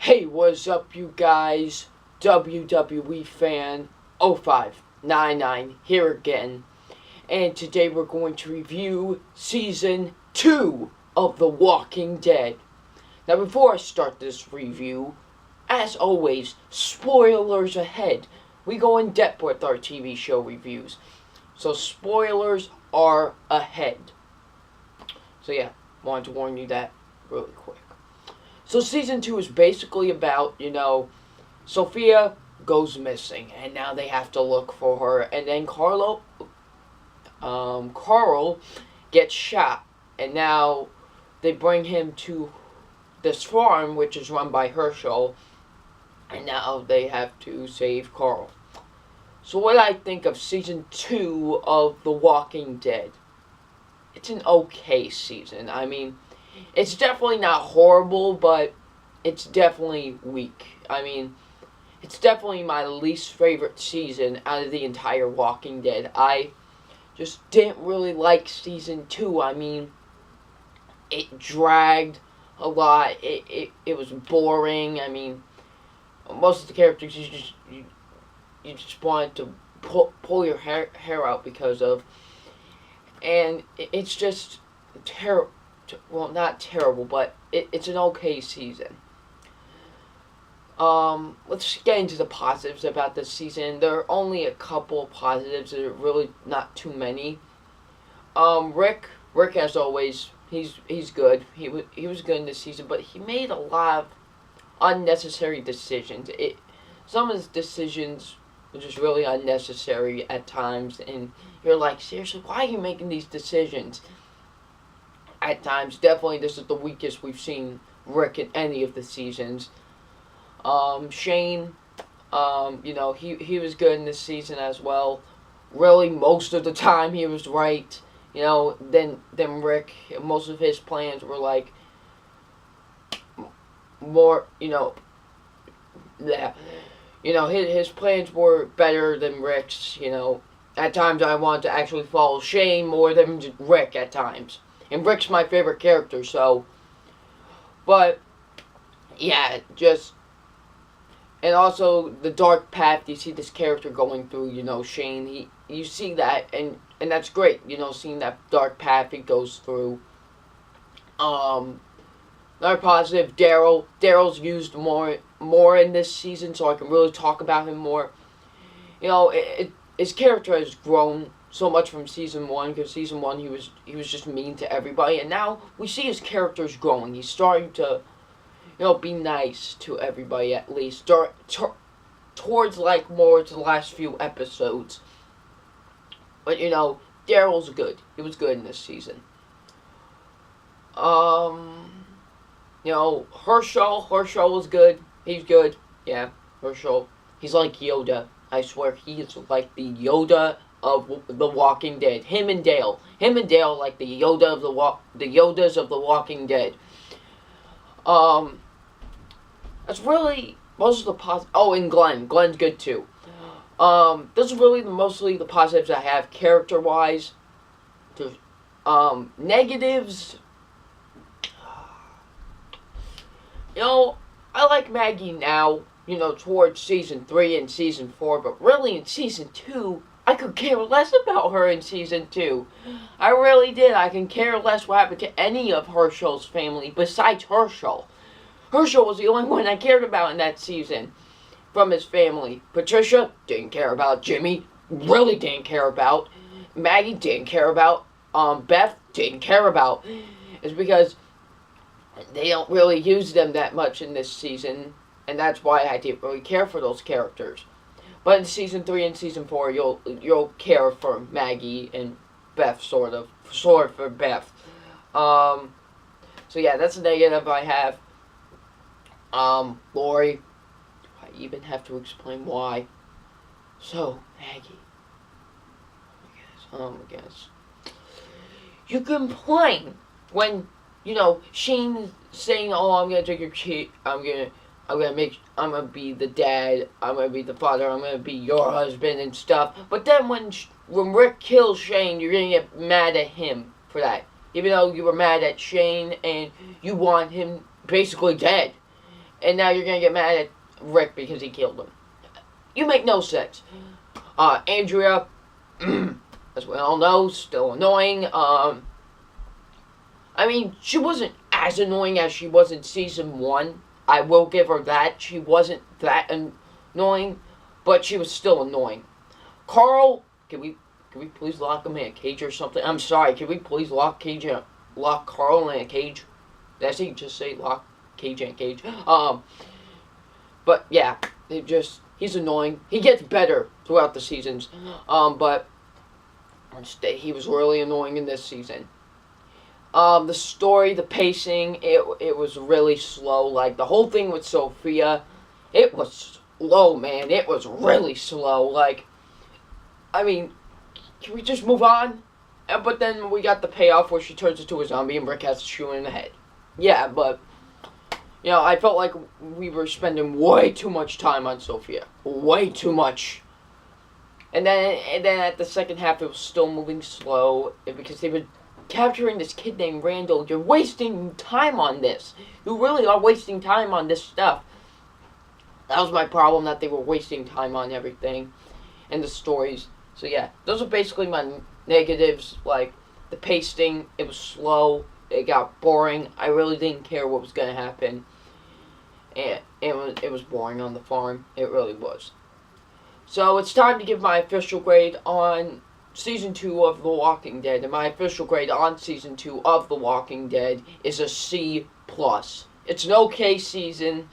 Hey, what's up, you guys? WWE fan 0599 here again. And today we're going to review Season 2 of The Walking Dead. Now, before I start this review, as always, spoilers ahead. We go in depth with our TV show reviews. So, spoilers are ahead. So, yeah, wanted to warn you that really quick. So season 2 is basically about, Sophia goes missing, and now they have to look for her, and then Carl gets shot, and now they bring him to this farm, which is run by Hershel, and now they have to save Carl. So what I think of season 2 of The Walking Dead, it's an okay season. I mean, it's definitely not horrible, but it's definitely weak. I mean, it's definitely my least favorite season out of the entire Walking Dead. I just didn't really like season 2. I mean, it dragged a lot. It was boring. I mean, most of the characters you just wanted to pull your hair out because of. And it's just terrible. Well, not terrible, but it's an okay season. Let's get into the positives about this season. There are only a couple positives. There are really not too many. Rick as always, he's good. He was good in this season, but he made a lot of unnecessary decisions. Some of his decisions were just really unnecessary at times, and you're like, seriously, why are you making these decisions? At times, definitely this is the weakest we've seen Rick in any of the seasons. Shane, he was good in this season as well. Really, most of the time he was right. Then Rick, most of his plans were like more, yeah. His plans were better than Rick's. At times I wanted to actually follow Shane more than Rick at times. And Rick's my favorite character, so. But, yeah, and also the dark path you see this character going through, Shane, you see that, and that's great, seeing that dark path he goes through. Another positive, Daryl's used more in this season, so I can really talk about him more. His character has grown so much from season 1, because season 1 he was just mean to everybody, and now we see his character's growing. He's starting to, be nice to everybody, at least towards like more to the last few episodes. But Daryl's good. He was good in this season. Hershel was good. He's good. Yeah, Hershel. He's like Yoda. I swear, he is like the Yoda of The Walking Dead. Him and Dale like the Yoda of the Yodas of The Walking Dead. That's really most of the oh, and Glenn's good too. Those are really mostly the positives I have character wise. Negatives. I like Maggie now. Towards season 3 and season 4, but really in season 2. I could care less about her in season 2. I really did. I can care less what happened to any of Hershel's family besides Hershel. Hershel was the only one I cared about in that season from his family. Patricia, didn't care about. Jimmy, really didn't care about. Maggie, didn't care about. Beth, didn't care about. It's because they don't really use them that much in this season, and that's why I didn't really care for those characters. But in season 3 and season 4, you'll care for Maggie and Beth, sort of for Beth. So yeah, that's a negative I have. Lori, do I even have to explain why? So, Maggie, I guess, you complain when, Shane's saying, oh, I'm gonna take your kid, I'm gonna be the dad, I'm gonna be the father, I'm gonna be your husband and stuff. But then when Rick kills Shane, you're gonna get mad at him for that. Even though you were mad at Shane and you want him basically dead. and now you're gonna get mad at Rick because he killed him. You make no sense. Andrea, as we all know, still annoying. I mean, she wasn't as annoying as she was in season 1. I will give her that. She wasn't that annoying, but she was still annoying. Carl, can we please lock him in a cage or something? I'm sorry, can we please lock Carl in a cage? Did I just say lock cage in a cage? But yeah, he's annoying. He gets better throughout the seasons. But he was really annoying in this season. The story, the pacing, it was really slow. Like, the whole thing with Sophia, it was slow, man. It was really slow. Like, I mean, can we just move on? But then we got the payoff where she turns into a zombie and Rick has to shoot her in the head. Yeah, but, I felt like we were spending way too much time on Sophia. Way too much. And then at the second half, it was still moving slow because they were capturing this kid named Randall. You're wasting time on this. You really are wasting time on this stuff. That was my problem, that they were wasting time on everything and the stories. So yeah, those are basically my negatives. Like, the pacing, it was slow. It got boring. I really didn't care what was going to happen. And it was boring on the farm. It really was. So it's time to give my official grade on Season 2 of The Walking Dead. And my official grade on Season 2 of The Walking Dead is a C+. It's an okay season.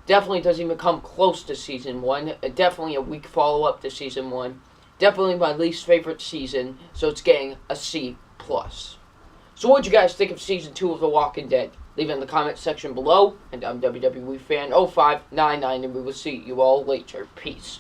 Definitely doesn't even come close to Season 1. Definitely a weak follow-up to Season 1. Definitely my least favorite season, so it's getting a C+. So what do you guys think of Season 2 of The Walking Dead? Leave it in the comment section below. And I'm WWE Fan 0599, and we will see you all later. Peace.